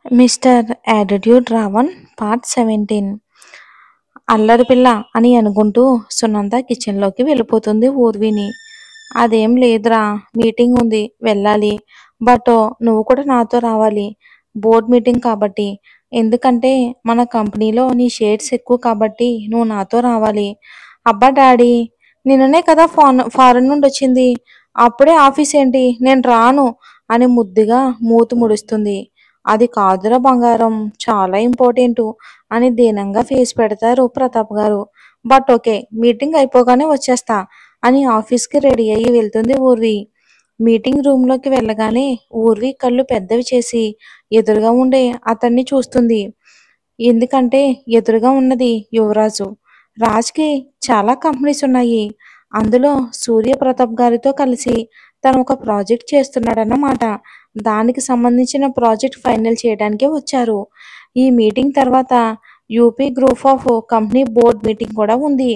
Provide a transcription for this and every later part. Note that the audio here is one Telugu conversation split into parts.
Mister attitude Raavan part 17. అల్లరి పిల్ల అని అనుకుంటూ సునంద కిచెన్లోకి వెళ్ళిపోతుంది ఊర్విని. అదేం లేదురా, మీటింగ్ ఉంది, వెళ్ళాలి. బట్ నువ్వు కూడా నాతో రావాలి. బోర్డ్ మీటింగ్ కాబట్టి. ఎందుకంటే మన కంపెనీలో నీ షేర్స్ ఎక్కువ కాబట్టి నువ్వు నాతో రావాలి. అబ్బా డాడీ, నిన్ననే కదా ఫారెన్ నుండి వచ్చింది, అప్పుడే ఆఫీస్ ఏంటి, నేను రాను అని ముద్దుగా మూతి ముడుస్తుంది. అది కాదురా బంగారం, చాలా ఇంపార్టెంటు అని దీనంగా ఫేస్ పెడతారు ప్రతాప్ గారు. బట్ ఓకే, మీటింగ్ అయిపోగానే వచ్చేస్తా అని ఆఫీస్కి రెడీ అయ్యి వెళ్తుంది ఊర్వి. మీటింగ్ రూమ్లోకి వెళ్ళగానే ఊర్వి కళ్ళు పెద్దవి చేసి ఎదురుగా ఉండే అతన్ని చూస్తుంది. ఎందుకంటే ఎదురుగా ఉన్నది యువరాజు. రాజ్కి చాలా కంపెనీస్ ఉన్నాయి. అందులో సూర్య ప్రతాప్ గారితో కలిసి తను ఒక ప్రాజెక్ట్ చేస్తున్నాడన్నమాట. దానికి సంబంధించిన ప్రాజెక్ట్ ఫైనల్ చేయడానికే వచ్చారు. ఈ మీటింగ్ తర్వాత UP group of company board meeting కూడా ఉంది.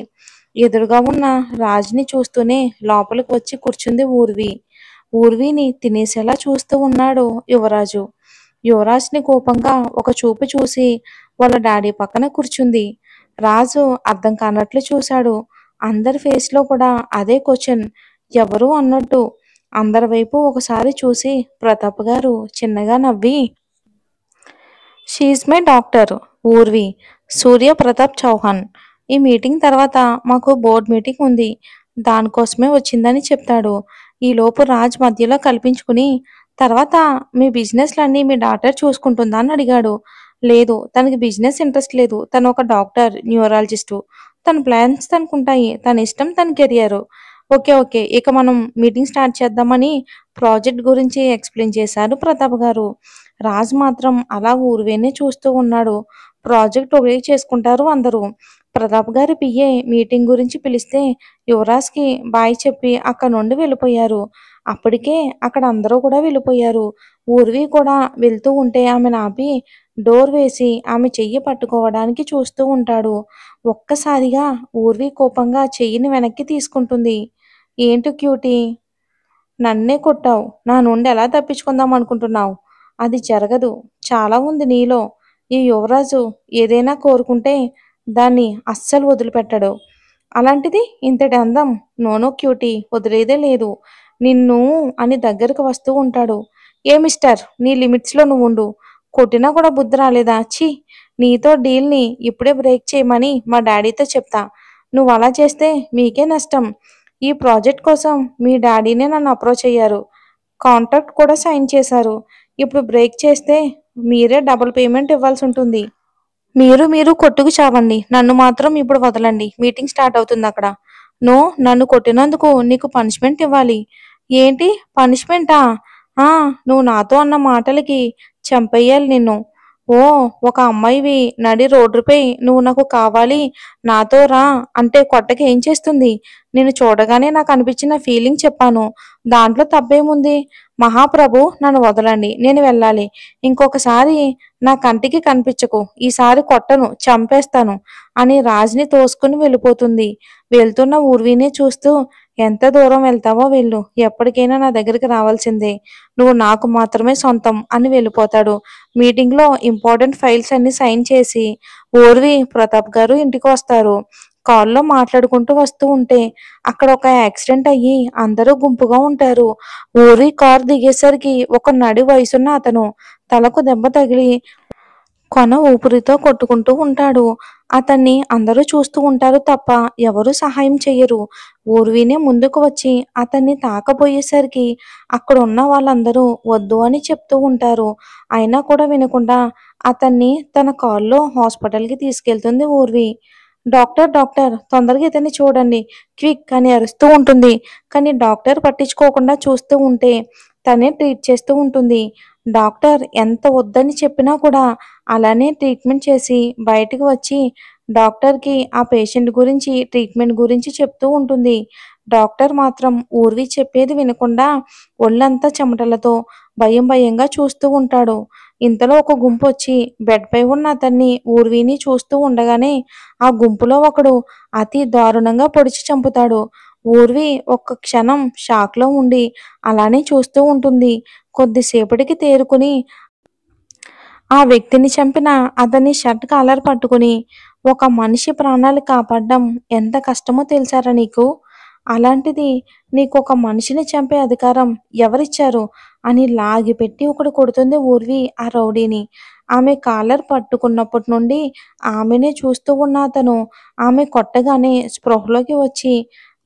ఎదురుగా ఉన్న రాజ్ని చూస్తూనే లోపలికి వచ్చి కూర్చుంది ఊర్వి. ఊర్విని తినేసేలా చూస్తూ ఉన్నాడు యువరాజు. యువరాజ్ని కోపంగా ఒక చూపు చూసి వాళ్ళ డాడీ పక్కన కూర్చుంది. రాజు అర్థం కానట్లు చూశాడు. అందరి ఫేస్లో కూడా అదే క్వశ్చన్, ఎవరు అన్నట్టు. అందరి వైపు ఒకసారి చూసి ప్రతాప్ గారు చిన్నగా నవ్వి, షీఈ్ మై డాక్టర్ ఊర్వి, సూర్య ప్రతాప్ చౌహాన్. ఈ మీటింగ్ తర్వాత మాకు బోర్డ్ మీటింగ్ ఉంది, దానికోసమే వచ్చిందని చెప్తాడు. ఈలోపు రాజ్ మధ్యలో కల్పించుకుని, తర్వాత మీ బిజినెస్లన్నీ మీ డాక్టర్ చూసుకుంటుందా అని అడిగాడు. లేదు, తనకి బిజినెస్ ఇంట్రెస్ట్ లేదు, తను ఒక డాక్టర్ న్యూరాలజిస్టు. తన ప్లాన్స్ తనకుంటాయి, తన ఇష్టం, తన కెరియర్. ఓకే ఓకే, ఇక మనం మీటింగ్ స్టార్ట్ చేద్దామని ప్రాజెక్ట్ గురించి ఎక్స్ప్లెయిన్ చేశారు ప్రతాప్ గారు. రాజ్ మాత్రం అలా ఊరివేనే చూస్తూ ఉన్నాడు. ప్రాజెక్ట్ ఒకే చేసుకుంటారు అందరూ. ప్రతాప్ గారి పిఏ మీటింగ్ గురించి పిలిస్తే యువరాజ్కి బాయ్ చెప్పి అక్కడ నుండి వెళ్ళిపోయారు. అప్పటికే అక్కడ అందరూ కూడా వెళ్ళిపోయారు. ఊర్వి కూడా వెళ్తూ ఉంటే ఆమెను ఆపి డోర్ వేసి ఆమె చెయ్యి పట్టుకోవడానికి చూస్తూ ఉంటాడు. ఒక్కసారిగా ఊర్వి కోపంగా చెయ్యిని వెనక్కి తీసుకుంటుంది. ఏంటి క్యూటీ, నన్నే కొట్టావు, నా నుండి ఎలా తప్పించుకుందాం అనుకుంటున్నావు? అది జరగదు, చాలా ఉంది నీలో. ఈ యువరాజు ఏదైనా కోరుకుంటే దాన్ని అస్సలు వదిలిపెట్టడు. అలాంటిది ఇంతటి అందం, నోనో క్యూటీ, వదిలేదే లేదు. నిన్ను అని దగ్గరకు వస్తూ ఉంటాడు. ఏ మిస్టర్, నీ లిమిట్స్లో నువ్వు ఉండు. కొట్టినా కూడా బుద్ధి రాలేదా? ఛీ, నీతో డీల్ని ఇప్పుడే బ్రేక్ చేయమని మా డాడీతో చెప్తా. నువ్వు అలా చేస్తే మీకే నష్టం. ఈ ప్రాజెక్ట్ కోసం మీ డాడీనే నన్ను అప్రోచ్ అయ్యారు, కాంట్రాక్ట్ కూడా సైన్ చేశారు. ఇప్పుడు బ్రేక్ చేస్తే మీరే డబుల్ పేమెంట్ ఇవ్వాల్సి ఉంటుంది. మీరు కొట్టుకు చావండి, నన్ను మాత్రం ఇప్పుడు వదలండి, మీటింగ్ స్టార్ట్ అవుతుంది అక్కడ. నో, నన్ను కొట్టినందుకు నీకు పనిష్మెంట్ ఇవ్వాలి. ఏంటి పనిష్మెంటా? ఆ, నువ్వు నాతో అన్న మాటలకి చంపేయాలి నిన్ను. ఓ, ఒక అమ్మాయివి నడి రోడ్డుపై నువ్వు నాకు కావాలి, నాతో రా అంటే కొట్టకి ఏం చేస్తుంది? నేను చూడగానే నాకు అనిపించిన ఫీలింగ్ చెప్పాను, దాంట్లో తప్పేముంది? మహాప్రభు, నన్ను వదలండి, నేను వెళ్ళాలి. ఇంకొకసారి నా కంటికి కనిపించకు, ఈసారి కొట్టను, చంపేస్తాను అని రాజ్ని తోసుకుని వెళ్ళిపోతుంది. వెళ్తున్న ఊర్వినే చూస్తూ, ఎంత దూరం వెళ్తావో వెళ్ళు, ఎప్పటికైనా నా దగ్గరికి రావాల్సిందే, నువ్వు నాకు మాత్రమే సొంతం అని వెళ్ళిపోతాడు. మీటింగ్లో ఇంపార్టెంట్ ఫైల్స్ అన్ని సైన్ చేసి ఊర్వి ప్రతాప్ గారు ఇంటికి వస్తారు. కాల్లో మాట్లాడుకుంటూ వస్తూ ఉంటే అక్కడ ఒక యాక్సిడెంట్ అయ్యి అందరూ గుంపుగా ఉంటారు. ఊరి కారు దిగేసరికి ఒక నడి వయసున్న అతను తలకు దెబ్బ తగిలి కొన ఊపిరితో కొట్టుకుంటూ ఉంటాడు. అతన్ని అందరూ చూస్తూ ఉంటారు తప్ప ఎవరూ సహాయం చెయ్యరు. ఊర్వినే ముందుకు వచ్చి అతన్ని తాకబోయేసరికి అక్కడ ఉన్న వాళ్ళందరూ వద్దు అని చెప్తూ ఉంటారు. అయినా కూడా వినకుండా అతన్ని తన కాల్లో హాస్పిటల్కి తీసుకెళ్తుంది ఊర్వి. డాక్టర్ డాక్టర్, తొందరగా ఇతన్ని చూడండి, క్విక్ అని అరుస్తూ ఉంటుంది. కానీ డాక్టర్ పట్టించుకోకుండా చూస్తూ ఉంటే తనే ట్రీట్ చేస్తూ ఉంటుంది. డాక్టర్ ఎంత వద్దని చెప్పినా కూడా అలానే ట్రీట్మెంట్ చేసి బయటకు వచ్చి డాక్టర్కి ఆ పేషెంట్ గురించి ట్రీట్మెంట్ గురించి చెప్తూ ఉంటుంది. డాక్టర్ మాత్రం ఊర్వి చెప్పేది వినకుండా ఒళ్ళంతా చెమటలతో భయం భయంగా చూస్తూ ఉంటాడు. ఇంతలో ఒక గుంపు వచ్చి బెడ్పై ఉన్న అతన్ని ఊర్విని చూస్తూ ఉండగానే ఆ గుంపులో ఒకడు అతి దారుణంగా పొడిచి చంపుతాడు. ఊర్వి ఒక్క క్షణం షాక్లో ఉండి అలానే చూస్తూ ఉంటుంది. కొద్దిసేపటికి తేరుకుని ఆ వ్యక్తిని చంపిన అతని షర్ట్ కాలర్ పట్టుకుని ఒక మనిషి ప్రాణాలు కాపాడడం ఎంత కష్టమో తెలుసారా నీకు? అలాంటిది నీకొక మనిషిని చంపే అధికారం ఎవరిచ్చారు? అని లాగిపెట్టి ఒకడు కొడుతుంది ఊర్వి ఆ రౌడీని. ఆమె కాలర్ పట్టుకున్నప్పటి నుండి ఆమెనే చూస్తూ ఉన్న అతను ఆమె కొట్టగానే స్పృహలోకి వచ్చి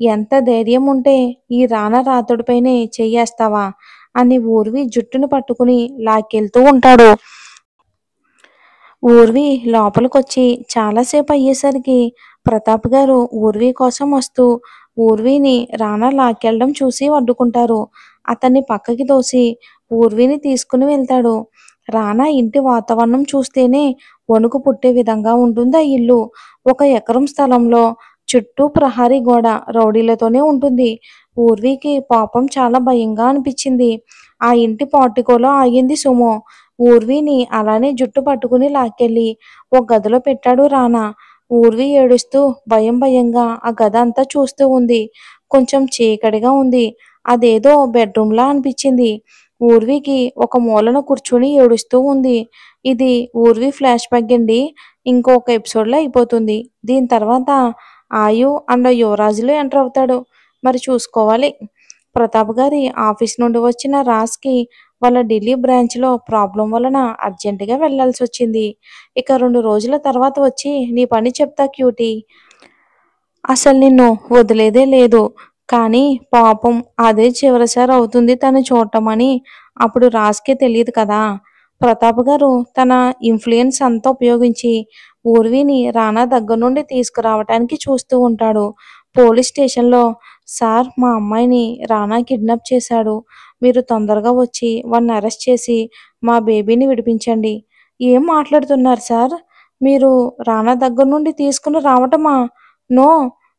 ఎంత ధైర్యం ఉంటే ఈ రానా రాతోడిపైనే చెయ్యేస్తావా? అని ఊర్వి జుట్టును పట్టుకుని లాక్కెళ్తూ ఉంటాడు. ఊర్వి లోపలికొచ్చి చాలాసేపు అయ్యేసరికి ప్రతాప్ గారు ఊర్వి కోసం వస్తూ ఊర్విని రానా లాక్కెళ్ళడం చూసి అడ్డుకుంటారు. అతన్ని పక్కకి తోసి ఊర్విని తీసుకుని వెళ్తాడు. రానా ఇంటి వాతావరణం చూస్తేనే వణుకు పుట్టే విధంగా ఉంటుంది ఆ ఇల్లు. 1 ఎకరం స్థలంలో చుట్టూ ప్రహరీ గోడ రౌడీలతోనే ఉంటుంది. ఊర్వికి పాపం చాలా భయంగా అనిపించింది. ఆ ఇంటి పోర్టికోలో ఆగింది సుమో. ఊర్విని అలానే జుట్టు పట్టుకుని లాక్కెళ్ళి ఒక గదిలో పెట్టాడు రానా. ఊర్వి ఏడుస్తూ భయంగా ఆ గది అంతా చూస్తూ ఉంది. కొంచెం చీకటిగా ఉంది. అదేదో బెడ్రూమ్‌లా అనిపించింది. ఊర్వికి ఒక మూలన కూర్చుని ఏడుస్తూ ఉంది. ఇది ఊర్వి ఫ్లాష్ బ్యాక్ అండి. ఇంకొక ఎపిసోడ్‌లో అయిపోతుంది. దీని తర్వాత ఆయు అండ్ యువరాజులు ఎంటర్ అవుతాడు. మరి చూసుకోవాలి. ప్రతాప్ గారి ఆఫీస్ నుండి వచ్చిన రాజ్‌కి వాళ్ళ ఢిల్లీ బ్రాంచ్‌లో ప్రాబ్లమ్ వలన అర్జెంట్‌గా వెళ్ళాల్సొచ్చింది. ఇక 2 రోజుల తర్వాత వచ్చి నీ పని చెప్తా క్యూటీ. అసలు నిన్ను వదిలేదే లేదు. కానీ పాపం అదే చివరిసారి అవుతుంది తను చూడటమని అప్పుడు రాజ్‌కి తెలీదు కదా! ప్రతాప్ గారు తన ఇన్‌ఫ్లూయెన్స్ అంతా ఉపయోగించి ఊర్విని రానా దగ్గర నుండి తీసుకురావటానికి చూస్తూ ఉంటాడు. పోలీస్ స్టేషన్‌లో సార్ మా అమ్మాయిని రానా కిడ్నాప్ చేశాడు. మీరు తొందరగా వచ్చి వాడిని అరెస్ట్ చేసి మా బేబీని విడిపించండి. ఏం మాట్లాడుతున్నారు సార్? మీరు రానా దగ్గర నుండి తీసుకుని రావటమా? నో.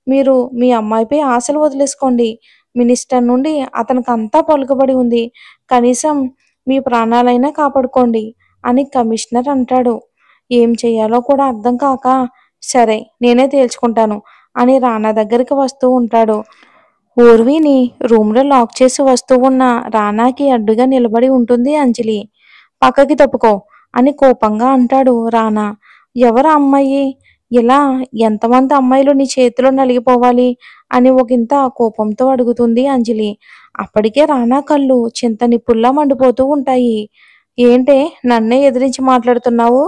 మీరు మీ అమ్మాయిపై ఆశలు వదిలేసుకోండి. మినిస్టర్ నుండి అతనికంతా పలుకుబడి ఉంది. కనీసం మీ ప్రాణాలైనా కాపాడుకోండి అని కమిషనర్ అంటాడు. ఏం చెయ్యాలో కూడా అర్థం కాక సరే నేనే తేల్చుకుంటాను అని రానా దగ్గరికి వస్తూ ఉంటాడు. ఊర్విని రూమ్‌లో లాక్ చేసి వస్తూ ఉన్న రానాకి అడ్డుగా నిలబడి ఉంటుంది అంజలి. పక్కకి తప్పుకో అని కోపంగా అంటాడు రానా. ఎవరా అమ్మాయి? ఇలా ఎంతమంది అమ్మాయిలు నీ చేతిలో నలిగిపోవాలి? అని ఒకింత కోపంతో అడుగుతుంది అంజలి. అప్పటికే రానా కళ్ళు చింత నిప్పుల్లా మండిపోతూ ఉంటాయి. ఏంటే నన్నే ఎదిరించి మాట్లాడుతున్నావు?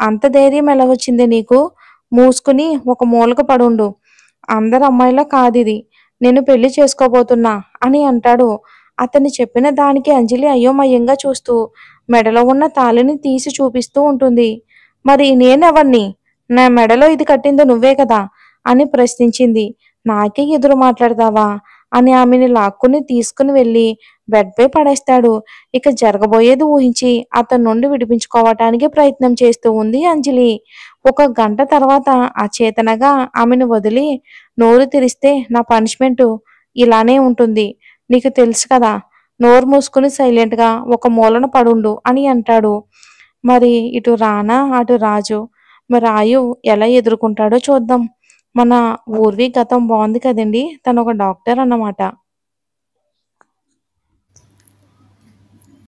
అంత ధైర్యం ఎలా వచ్చిందే నీకు? మూసుకుని ఒక మూలక పడుండు. అందరి అమ్మాయిలా కాదిది. నేను పెళ్లి చేసుకోబోతున్నా అని అంటాడు. అతను చెప్పిన దానికి అంజలి అయోమయంగా చూస్తూ మెడలో ఉన్న తాళిని తీసి చూపిస్తూ ఉంటుంది. మరి నేనెవరిని? నా మెడలో ఇది కట్టింది నువ్వే కదా! అని ప్రశ్నించింది. నాకే ఎదురు మాట్లాడతావా? అని ఆమెని లాక్కుని తీసుకుని వెళ్ళి బెడ్‌పై పడేస్తాడు. ఇక జరగబోయేది ఊహించి అతని నుండి విడిపించుకోవటానికి ప్రయత్నం చేస్తూ ఉంది అంజలి. ఒక గంట తర్వాత అచేతనగా ఆమెను వదిలి నోరు తెరిస్తే నా పనిష్మెంటు ఇలానే ఉంటుంది. నీకు తెలుసు కదా! నోరు మూసుకుని సైలెంట్‌గా ఒక మూలన పడుండు అని అంటాడు. మరి ఇటు రానా, అటు రాజు. మరి ఆయువ్ ఎలా ఎదుర్కొంటాడో చూద్దాం. మన ఊర్వి గతం బావుంది కదండీ! తనొక డాక్టర్ అన్నమాట.